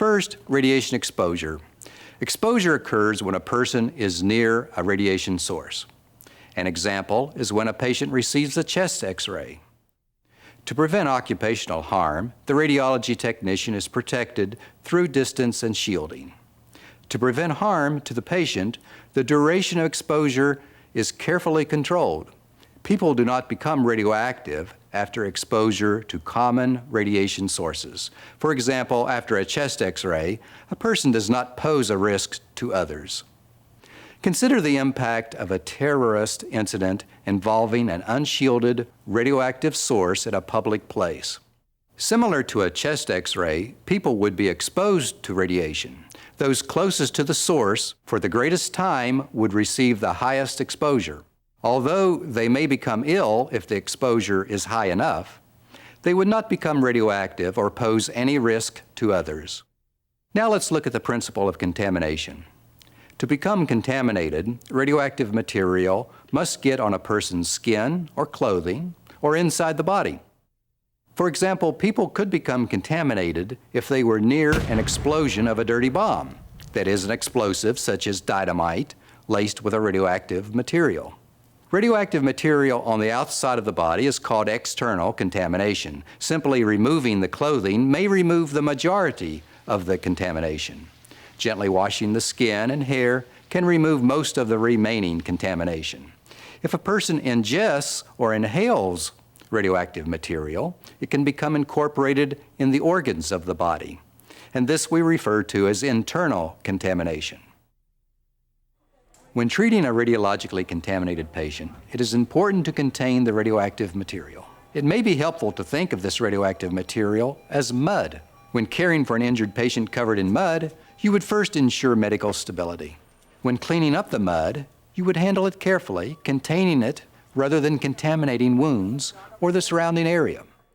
First, radiation exposure. Exposure occurs when a person is near a radiation source. An example is when a patient receives a chest X-ray. To prevent occupational harm, the radiology technician is protected through distance and shielding. To prevent harm to the patient, the duration of exposure is carefully controlled. People do not become radioactive after exposure to common radiation sources. For example, after a chest X-ray, a person does not pose a risk to others. Consider the impact of a terrorist incident involving an unshielded radioactive source at a public place. Similar to a chest X-ray, people would be exposed to radiation. Those closest to the source for the greatest time would receive the highest exposure. Although they may become ill if the exposure is high enough, they would not become radioactive or pose any risk to others. Now let's look at the principle of contamination. To become contaminated, radioactive material must get on a person's skin or clothing or inside the body. For example, people could become contaminated if they were near an explosion of a dirty bomb, that is, an explosive such as dynamite laced with a radioactive material. Radioactive material on the outside of the body is called external contamination. Simply removing the clothing may remove the majority of the contamination. Gently washing the skin and hair can remove most of the remaining contamination. If a person ingests or inhales radioactive material, it can become incorporated in the organs of the body, and this we refer to as internal contamination. When treating a radiologically contaminated patient, it is important to contain the radioactive material. It may be helpful to think of this radioactive material as mud. When caring for an injured patient covered in mud, you would first ensure medical stability. When cleaning up the mud, you would handle it carefully, containing it rather than contaminating wounds or the surrounding area.